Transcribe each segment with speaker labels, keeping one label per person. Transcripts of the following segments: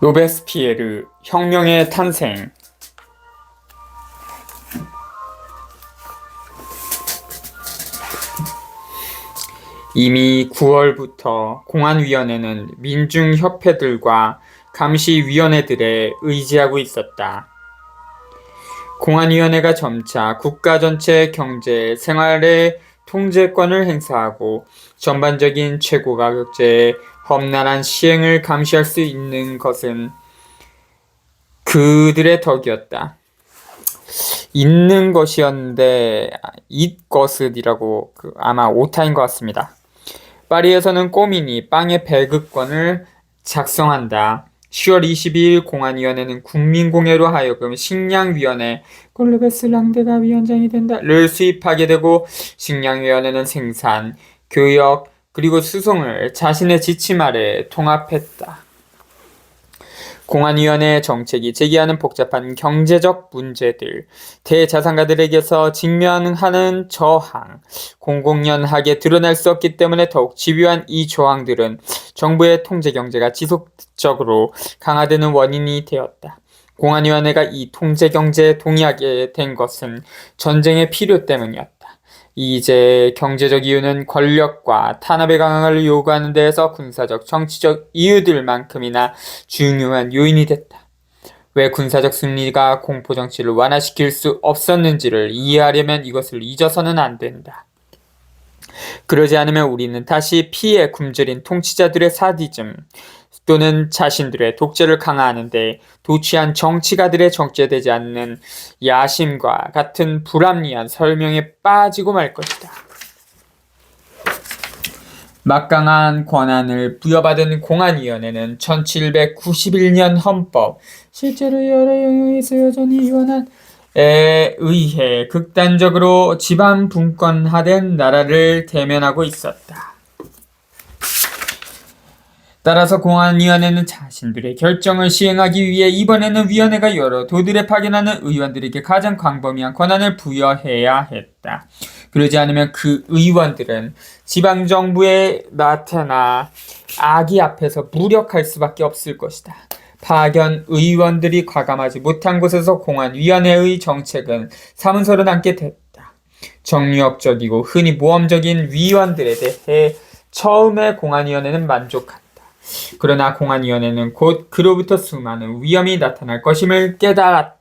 Speaker 1: 로베스피에르 혁명의 탄생. 이미 9월부터 공안위원회는 민중협회들과 감시위원회들에 의지하고 있었다. 공안위원회가 점차 국가 전체 경제, 생활의 통제권을 행사하고 전반적인 최고가격제의 험난한 시행을 감시할 수 있는 것은 그들의 덕이었다. 있는 것이었는데 it것이라고 아마 오타인 것 같습니다. 파리에서는 꼬민이 빵의 배급권을 작성한다. 10월 22일 공안위원회는 국민공회로 하여금 식량위원회 콜르베스 랑데가 위원장이 된다를 수립하게 되고, 식량위원회는 생산, 교역, 그리고 수송을 자신의 지침 아래 통합했다. 공안위원회의 정책이 제기하는 복잡한 경제적 문제들, 대자산가들에게서 직면하는 저항, 공공연하게 드러날 수 없기 때문에 더욱 집요한 이 저항들은 정부의 통제경제가 지속적으로 강화되는 원인이 되었다. 공안위원회가 이 통제경제에 동의하게 된 것은 전쟁의 필요 때문이었다. 이제 경제적 이유는 권력과 탄압의 강화를 요구하는 데에서 군사적, 정치적 이유들만큼이나 중요한 요인이 됐다. 왜 군사적 승리가 공포정치를 완화시킬 수 없었는지를 이해하려면 이것을 잊어서는 안 된다. 그러지 않으면 우리는 다시 피에 굶주린 통치자들의 사디즘 또는 자신들의 독재를 강화하는데 도취한 정치가들의 정제되지 않는 야심과 같은 불합리한 설명에 빠지고 말 것이다. 막강한 권한을 부여받은 공안위원회는 1791년 헌법, 실제로 여러 영역에서 여전히 유한한 에 의해 극단적으로 지방 분권화된 나라를 대면하고 있었다. 따라서 공안위원회는 자신들의 결정을 시행하기 위해 이번에는 위원회가 여러 도들에 파견하는 의원들에게 가장 광범위한 권한을 부여해야 했다. 그러지 않으면 그 의원들은 지방정부의 나태나 악의 앞에서 무력할 수밖에 없을 것이다. 파견 의원들이 과감하지 못한 곳에서 공안위원회의 정책은 사문서로 남게 됐다. 정력적이고 흔히 모험적인 위원들에 대해 처음에 공안위원회는 만족한다. 그러나 공안위원회는 곧 그로부터 수많은 위험이 나타날 것임을 깨달았다.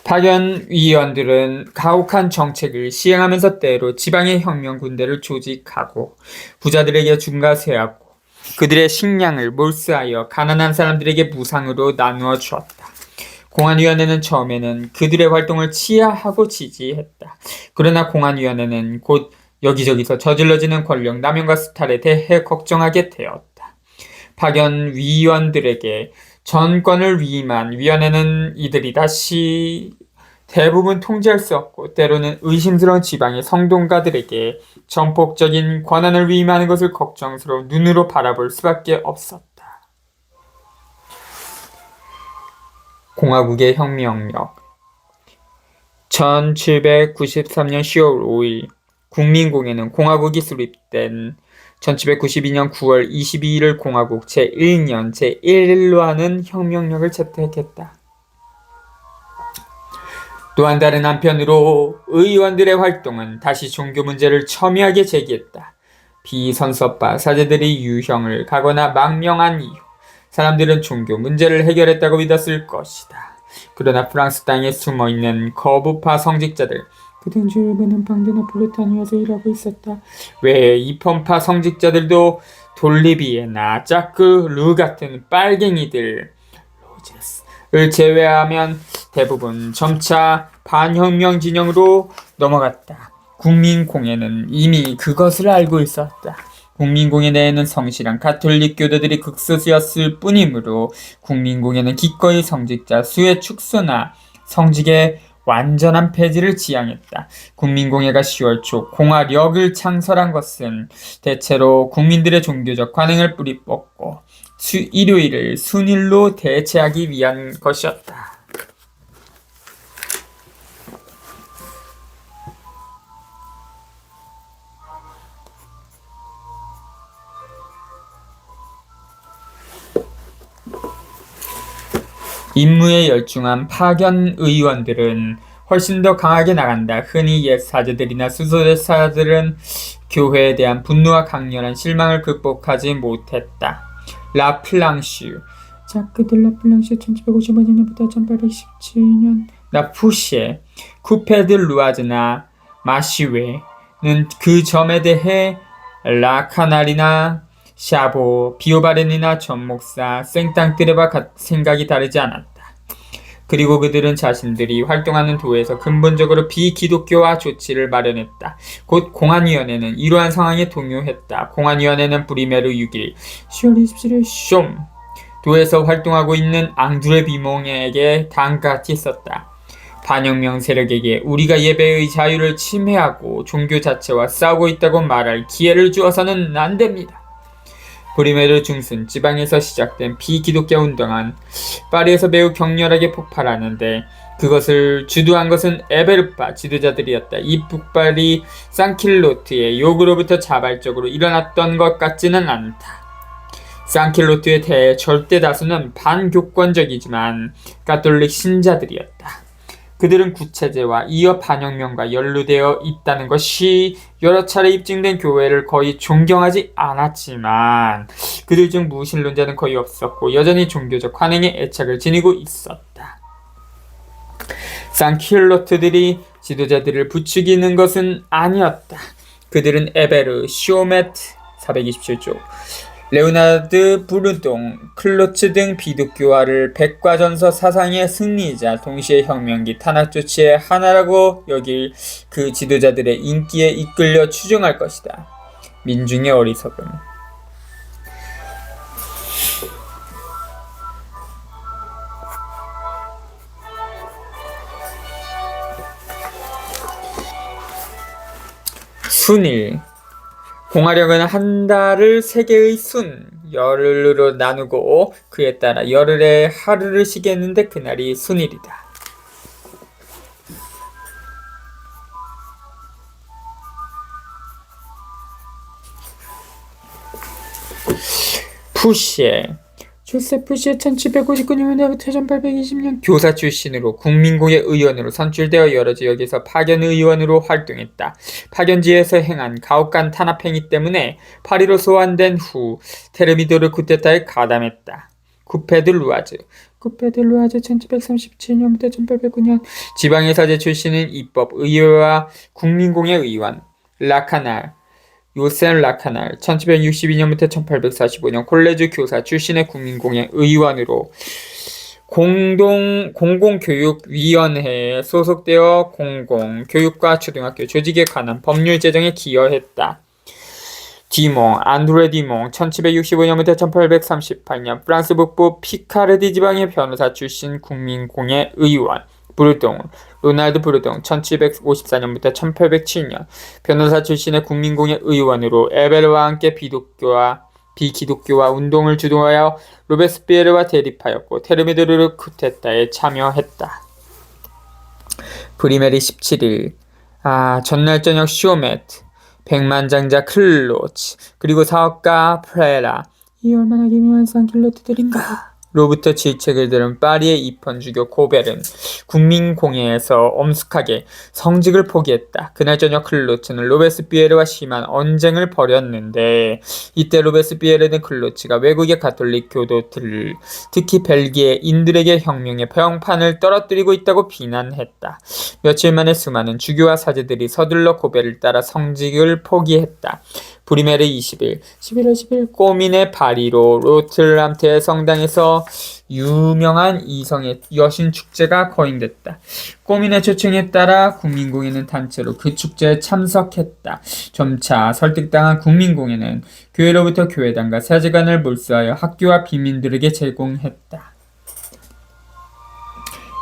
Speaker 1: 파견위원들은 가혹한 정책을 시행하면서 때로 지방의 혁명 군대를 조직하고 부자들에게 중과세하고 그들의 식량을 몰수하여 가난한 사람들에게 무상으로 나누어 주었다. 공안위원회는 처음에는 그들의 활동을 치하하고 지지했다. 그러나 공안위원회는 곧 여기저기서 저질러지는 권력 남용과 수탈에 대해 걱정하게 되었다. 파견위원들에게 전권을 위임한 위원회는 이들이 다시 대부분 통제할 수 없고 때로는 의심스러운 지방의 성동가들에게 전폭적인 권한을 위임하는 것을 걱정스러운 눈으로 바라볼 수밖에 없었다. 공화국의 혁명력. 1793년 10월 5일 국민공회는 공화국이 수립된 1792년 9월 22일을 공화국 제1년 제1일로 하는 혁명력을 채택했다. 또한 다른 한편으로 의원들의 활동은 다시 종교 문제를 첨예하게 제기했다. 비선서파 사제들이 유형을 가거나 망명한 이후 사람들은 종교 문제를 해결했다고 믿었을 것이다. 그러나 프랑스 땅에 숨어있는 거부파 성직자들, 그들은 줄그는 방대나 포르타니아에서 일하고 있었다. 왜 이펀파 성직자들도 돌리비에나 짜크, 루 같은 빨갱이들, 로제스를 제외하면 대부분 점차 반혁명 진영으로 넘어갔다. 국민공회는 이미 그것을 알고 있었다. 국민공회 내에는 성실한 가톨릭 교도들이 극소수였을 뿐이므로 국민공회는 기꺼이 성직자 수의 축소나 성직의 완전한 폐지를 지향했다. 국민공예가 10월 초 공화력을 창설한 것은 대체로 국민들의 종교적 관행을 뿌리 뽑고 일요일을 순일로 대체하기 위한 것이었다. 임무에 열중한 파견 의원들은 훨씬 더 강하게 나간다. 흔히 옛 사제들이나 수도사들은 교회에 대한 분노와 강렬한 실망을 극복하지 못했다. 라플랑슈 자크들 라플랑슈 1755년부터 1817년 라푸시에 쿠페드 루아즈나 마시웨는 그 점에 대해 라카날이나 샤보, 비오바렌이나 전목사, 생땅뜨레와 생각이 다르지 않았다. 그리고 그들은 자신들이 활동하는 도에서 근본적으로 비기독교화 조치를 마련했다. 곧 공안위원회는 이러한 상황에 동요했다. 공안위원회는 브리메르 6일 10월 27일 숑 도에서 활동하고 있는 앙드레 비몽에게 다음같이 썼다. 반혁명 세력에게 우리가 예배의 자유를 침해하고 종교 자체와 싸우고 있다고 말할 기회를 주어서는 안 됩니다. 브리메르 중순 지방에서 시작된 비기독교 운동은 파리에서 매우 격렬하게 폭발하는데 그것을 주도한 것은 에베르파 지도자들이었다. 이 폭발이 산킬로트의 요구로부터 자발적으로 일어났던 것 같지는 않다. 산킬로트의 절대 다수는 반교권적이지만 가톨릭 신자들이었다. 그들은 구체제와 이어 반혁명과 연루되어 있다는 것이 여러 차례 입증된 교회를 거의 존경하지 않았지만 그들 중 무신론자는 거의 없었고 여전히 종교적 관행에 애착을 지니고 있었다. 산킬로트들이 지도자들을 부추기는 것은 아니었다. 그들은 에베르, 쇼메트 427조, 레오나드 부르동, 클로츠 등 비독교화를 백과전서 사상의 승리이자 동시에 혁명기 탄압 조치의 하나라고 여길 그 지도자들의 인기에 이끌려 추종할 것이다. 민중의 어리석음. 순일 공화력은 한 달을 세 개의 순, 열흘로 나누고 그에 따라 열흘에 하루를 쉬게 했는데 그날이 순일이다. 푸시에 조세프 푸시에 1759년부터 1820년 교사 출신으로 국민공예 의원으로 선출되어 여러 지역에서 파견 의원으로 활동했다. 파견지에서 행한 가혹한 탄압 행위 때문에 파리로 소환된 후 테르미도르 쿠데타에 가담했다. 쿠페드 루아즈 1737년부터 1809년 지방의사제 출신인 입법 의회와 국민공예 의원 라카날 요센 라카날 1762년부터 1845년 콜레주 교사 출신의 국민공예 의원으로 공공교육위원회에 소속되어 공공교육과 초등학교 조직에 관한 법률 제정에 기여했다. 디몽, 안드레 디몽 1765년부터 1838년 프랑스 북부 피카르디 지방의 변호사 출신 국민공예 의원 브루동, 로날드 브루동 1754년부터 1807년 변호사 출신의 국민공예 의원으로 에베르와 함께 비기독교화 운동을 주도하여 로베스피에르와 대립하였고 테르미드르 쿠데타에 참여했다. 브리메르 17일 전날 저녁 쇼메트 백만장자 클로츠 그리고 사업가 프레라 이 얼마나 기묘한 산킬로트들인가 로부터 질책을 들은 파리의 입헌주교 고벨은 국민공예에서 엄숙하게 성직을 포기했다. 그날 저녁 클로츠는 로베스피에르와 심한 언쟁을 벌였는데 이때 로베스피에르는 클로츠가 외국의 가톨릭 교도들을 특히 벨기에인들에게 혁명의 평판을 떨어뜨리고 있다고 비난했다. 며칠 만에 수많은 주교와 사제들이 서둘러 고벨을 따라 성직을 포기했다. 브리메르 20일 11월 10일 꼬민의 파리로 로틀람테 성당에서 유명한 이성의 여신 축제가 거행됐다. 꼬민의 초청에 따라 국민공예는 단체로 그 축제에 참석했다. 점차 설득당한 국민공예는 교회로부터 교회당과 사제관을 몰수하여 학교와 빈민들에게 제공했다.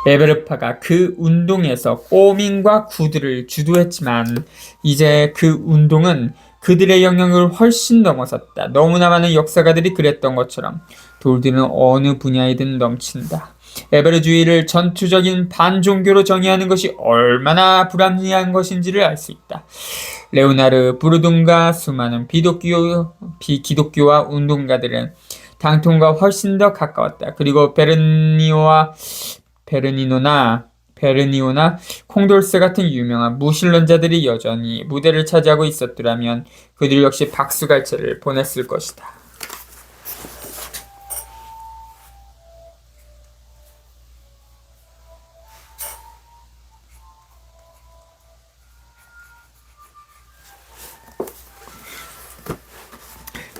Speaker 1: 에베르파가 그 운동에서 꼬민과 구들을 주도했지만 이제 그 운동은 그들의 영역을 훨씬 넘어섰다. 너무나 많은 역사가들이 그랬던 것처럼 돌들은 어느 분야이든 넘친다. 에베르주의를 전투적인 반종교로 정의하는 것이 얼마나 불합리한 것인지를 알 수 있다. 레오나르 부르둥과 수많은 비기독교와 운동가들은 당통과 훨씬 더 가까웠다. 그리고 베르니오나 콩돌스 같은 유명한 무신론자들이 여전히 무대를 차지하고 있었더라면 그들 역시 박수갈채를 보냈을 것이다.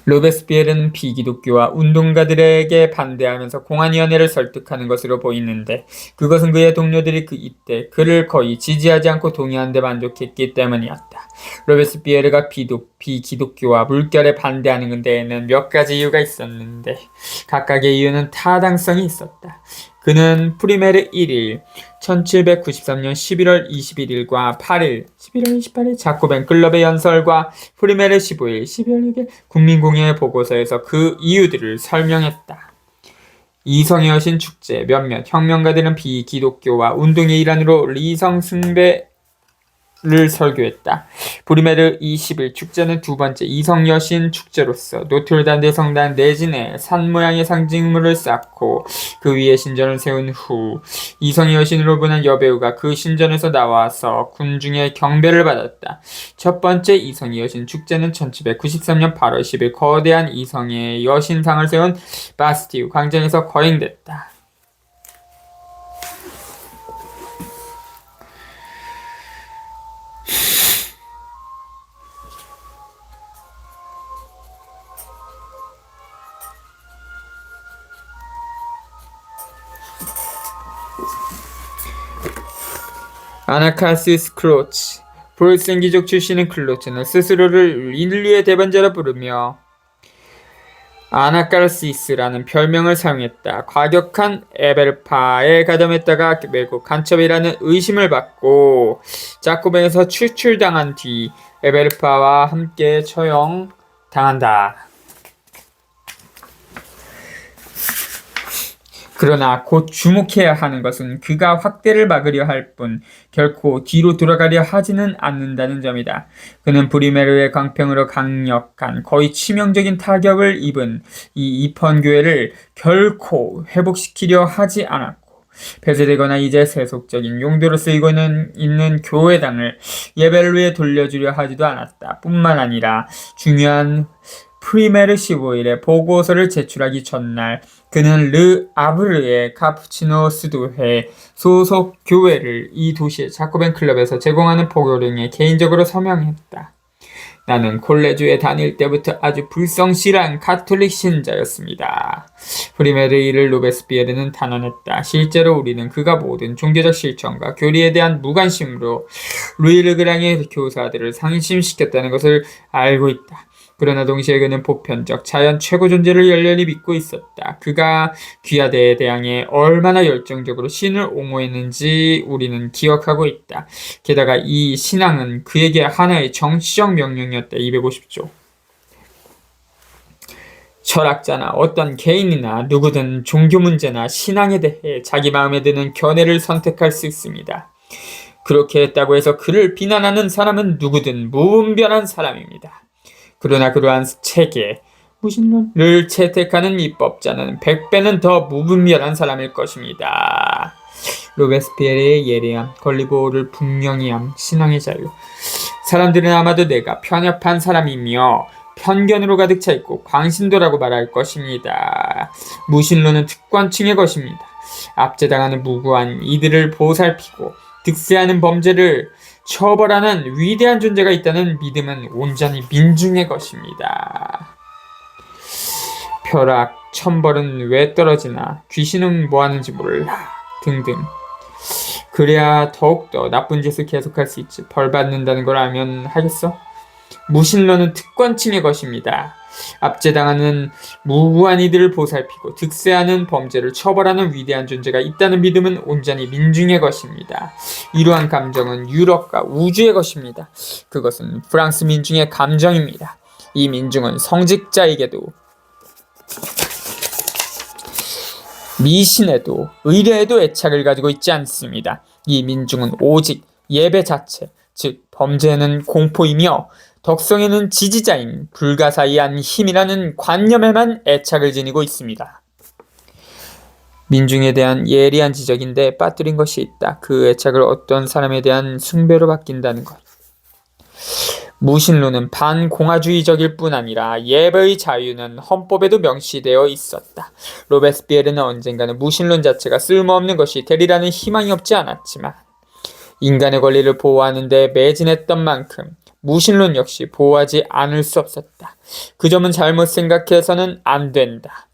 Speaker 1: 로베스피에르는 비기독교와 운동가들에게 반대하면서 공안위원회를 설득하는 것으로 보이는데 그것은 그의 동료들이 이때 그를 거의 지지하지 않고 동의하는 데 만족했기 때문이었다. 로베스피에르가 비기독교와 물결에 반대하는 데에는 몇 가지 이유가 있었는데 각각의 이유는 타당성이 있었다. 그는 프리메르 1일 1793년 11월 21일과 8일 11월 28일 자코벤 클럽의 연설과 프리메르 15일 12월 6일 국민공예회 보고서에서 그 이유들을 설명했다. 이성의 여신 축제 몇몇 혁명가들은 비기독교와 운동의 일환으로 리성승배를 설교했다. 프리메르 20일 축제는 두 번째 이성여신 축제로서 노트르담 성당 내진에 산 모양의 상징물을 쌓고 그 위에 신전을 세운 후 이성의 여신으로 보는 여배우가 그 신전에서 나와서 군중의 경배를 받았다. 첫 번째 이성의 여신 축제는 1793년 8월 10일 거대한 이성의 여신상을 세운 바스티유 광장에서 거행됐다. 아나카시스 클로치 프로이센기족 출신인 클로츠는 스스로를 인류의 대반자라 부르며 아나카시스라는 별명을 사용했다. 과격한 에베르파에 가담했다가 외국 간첩이라는 의심을 받고 자코벤에서 추출당한 뒤 에베르파와 함께 처형당한다. 그러나 곧 주목해야 하는 것은 그가 확대를 막으려 할 뿐 결코 뒤로 돌아가려 하지는 않는다는 점이다. 그는 브리메르의 강평으로 강력한 거의 치명적인 타격을 입은 이 이펀교회를 결코 회복시키려 하지 않았고 폐쇄되거나 이제 세속적인 용도로 쓰이고 있는 교회당을 예배를 위해 돌려주려 하지도 않았다. 뿐만 아니라 중요한 프리메르 15일에 보고서를 제출하기 전날 그는 르 아브르의 카푸치노 스도회 소속 교회를 이 도시의 자코벤 클럽에서 제공하는 포교령에 개인적으로 서명했다. 나는 콜레주에 다닐 때부터 아주 불성실한 가톨릭 신자였습니다. 프리메르 1을 로베스피에르는 단언했다. 실제로 우리는 그가 모든 종교적 실천과 교리에 대한 무관심으로 루이 르그랑의 교사들을 상심시켰다는 것을 알고 있다. 그러나 동시에 그는 보편적 자연 최고 존재를 열렬히 믿고 있었다. 그가 귀하대에 대항해 얼마나 열정적으로 신을 옹호했는지 우리는 기억하고 있다. 게다가 이 신앙은 그에게 하나의 정치적 명령이었다. 250조. 철학자나 어떤 개인이나 누구든 종교 문제나 신앙에 대해 자기 마음에 드는 견해를 선택할 수 있습니다. 그렇게 했다고 해서 그를 비난하는 사람은 누구든 무분별한 사람입니다. 그러나 그러한 체계, 무신론을 채택하는 입법자는 100배는 더 무분별한 사람일 것입니다. 로베스피에르의 예리함, 권리보호를 분명히 함, 신앙의 자유. 사람들은 아마도 내가 편협한 사람이며 편견으로 가득 차 있고 광신도라고 말할 것입니다. 무신론은 특권층의 것입니다. 압제당하는 무고한 이들을 보살피고 득세하는 범죄를 처벌하는 위대한 존재가 있다는 믿음은 온전히 민중의 것입니다. 벼락, 천벌은 왜 떨어지나 귀신은 뭐하는지 몰라 등등. 그래야 더욱더 나쁜 짓을 계속할 수 있지. 벌 받는다는 걸 알면 하겠어? 무신론은 특권층의 것입니다. 압제당하는 무고한 이들을 보살피고 득세하는 범죄를 처벌하는 위대한 존재가 있다는 믿음은 온전히 민중의 것입니다. 이러한 감정은 유럽과 우주의 것입니다. 그것은 프랑스 민중의 감정입니다. 이 민중은 성직자에게도 미신에도 의례에도 애착을 가지고 있지 않습니다. 이 민중은 오직 예배 자체, 즉 범죄에는 공포이며 덕성에는 지지자인 불가사의한 힘이라는 관념에만 애착을 지니고 있습니다. 민중에 대한 예리한 지적인데 빠뜨린 것이 있다. 그 애착을 어떤 사람에 대한 숭배로 바뀐다는 것. 무신론은 반공화주의적일 뿐 아니라 예배의 자유는 헌법에도 명시되어 있었다. 로베스피에르는 언젠가는 무신론 자체가 쓸모없는 것이 되리라는 희망이 없지 않았지만 인간의 권리를 보호하는 데 매진했던 만큼 무신론 역시 보호하지 않을 수 없었다. 그 점은 잘못 생각해서는 안 된다.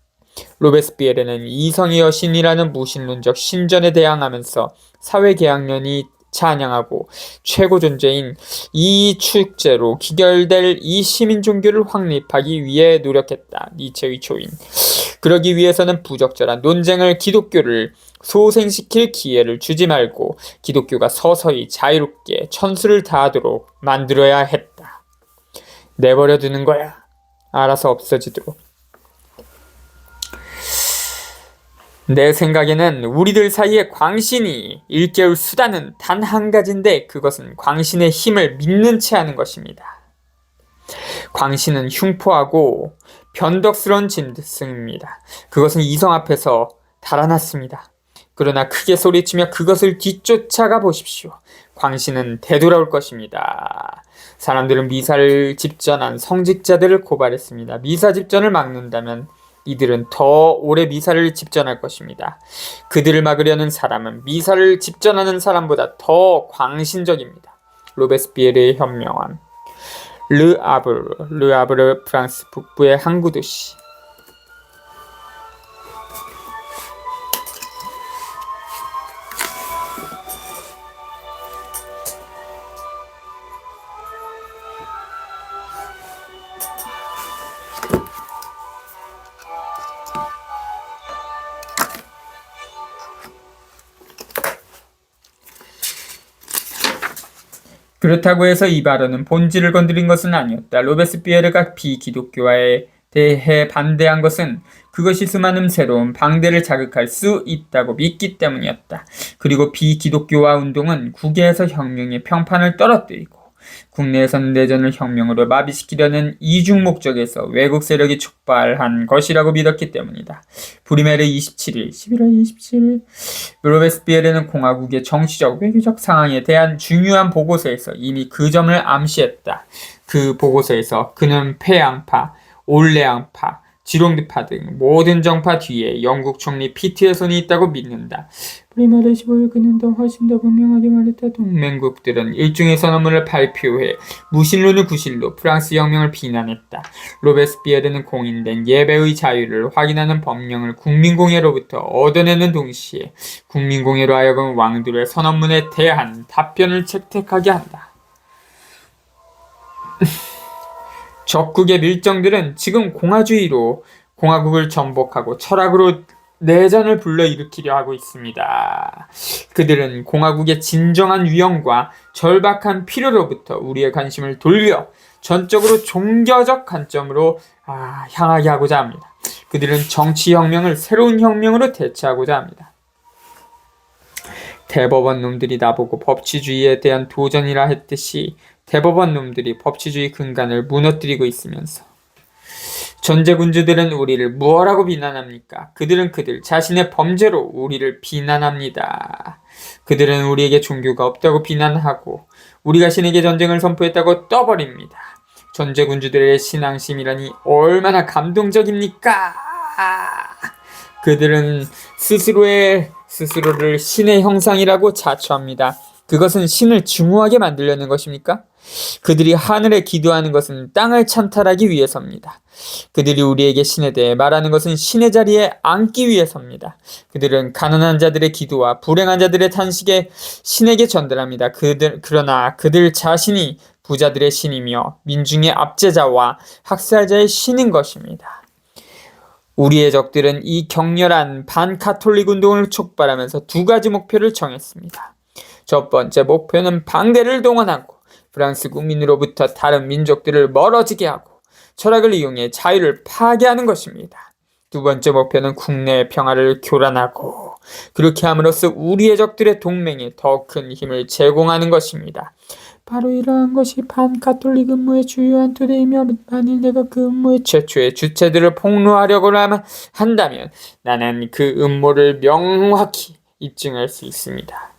Speaker 1: 로베스피에르는 이성의 여신이라는 무신론적 신전에 대항하면서 사회계약론이 찬양하고 최고 존재인 이 축제로 기결될 이 시민 종교를 확립하기 위해 노력했다. 니체의 초인. 그러기 위해서는 부적절한 논쟁을 기독교를 소생시킬 기회를 주지 말고 기독교가 서서히 자유롭게 천수를 다하도록 만들어야 했다. 내버려 두는 거야. 알아서 없어지도록. 내 생각에는 우리들 사이에 광신이 일깨울 수단은 단 한 가지인데 그것은 광신의 힘을 믿는 채 하는 것입니다. 광신은 흉포하고 변덕스러운 짐승입니다. 그것은 이성 앞에서 달아났습니다. 그러나 크게 소리치며 그것을 뒤쫓아가 보십시오. 광신은 되돌아올 것입니다. 사람들은 미사를 집전한 성직자들을 고발했습니다. 미사 집전을 막는다면 이들은 더 오래 미사를 집전할 것입니다. 그들을 막으려는 사람은 미사를 집전하는 사람보다 더 광신적입니다. 로베스피에르의 현명함. 르아브르 프랑스 북부의 항구 도시. 그렇다고 해서 이 발언은 본질을 건드린 것은 아니었다. 로베스피에르가 비기독교화에 대해 반대한 것은 그것이 수많은 새로운 방대를 자극할 수 있다고 믿기 때문이었다. 그리고 비기독교화 운동은 국외에서 혁명의 평판을 떨어뜨리고 국내에서는 내전을 혁명으로 마비시키려는 이중 목적에서 외국 세력이 촉발한 것이라고 믿었기 때문이다. 브리메르 11월 27일 로베스피에르는 공화국의 정치적, 외교적 상황에 대한 중요한 보고서에서 이미 그 점을 암시했다. 그 보고서에서 그는 패양파, 올레앙파, 지롱드파 등 모든 정파 뒤에 영국 총리 피트의 손이 있다고 믿는다. 브리메르 15일 그는 더 훨씬 더 분명하게 말했다. 동맹국들은 일종의 선언문을 발표해 무신론을 구실로 프랑스 혁명을 비난했다. 로베스피에르는 공인된 예배의 자유를 확인하는 법령을 국민공회로부터 얻어내는 동시에 국민공회로 하여금 왕들의 선언문에 대한 답변을 채택하게 한다. 적국의 밀정들은 지금 공화주의로 공화국을 전복하고 철학으로 내전을 불러일으키려 하고 있습니다. 그들은 공화국의 진정한 위험과 절박한 필요로부터 우리의 관심을 돌려 전적으로 종교적 관점으로 향하게 하고자 합니다. 그들은 정치혁명을 새로운 혁명으로 대체하고자 합니다. 대법원 놈들이 나보고 법치주의에 대한 도전이라 했듯이 대법원 놈들이 법치주의 근간을 무너뜨리고 있으면서 전제군주들은 우리를 무엇라고 비난합니까? 그들은 그들 자신의 범죄로 우리를 비난합니다. 그들은 우리에게 종교가 없다고 비난하고 우리가 신에게 전쟁을 선포했다고 떠버립니다. 전제군주들의 신앙심이라니 얼마나 감동적입니까? 그들은 스스로를 신의 형상이라고 자처합니다. 그것은 신을 증오하게 만들려는 것입니까? 그들이 하늘에 기도하는 것은 땅을 찬탈하기 위해서입니다. 그들이 우리에게 신에 대해 말하는 것은 신의 자리에 앉기 위해서입니다. 그들은 가난한 자들의 기도와 불행한 자들의 탄식에 신에게 전달합니다. 그러나 그들 자신이 부자들의 신이며 민중의 압제자와 학살자의 신인 것입니다. 우리의 적들은 이 격렬한 반카톨릭 운동을 촉발하면서 두 가지 목표를 정했습니다. 첫 번째 목표는 방대를 동원하고 프랑스 국민으로부터 다른 민족들을 멀어지게 하고 철학을 이용해 자유를 파괴하는 것입니다. 두 번째 목표는 국내의 평화를 교란하고 그렇게 함으로써 우리의 적들의 동맹에 더 큰 힘을 제공하는 것입니다. 바로 이러한 것이 반카톨릭 음모의 주요한 토대이며 만일 내가 그 음모의 최초의 주체들을 폭로하려고 한다면 나는 그 음모를 명확히 입증할 수 있습니다.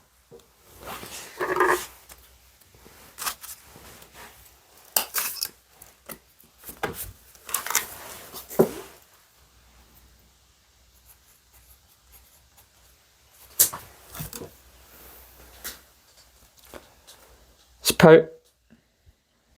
Speaker 1: (18)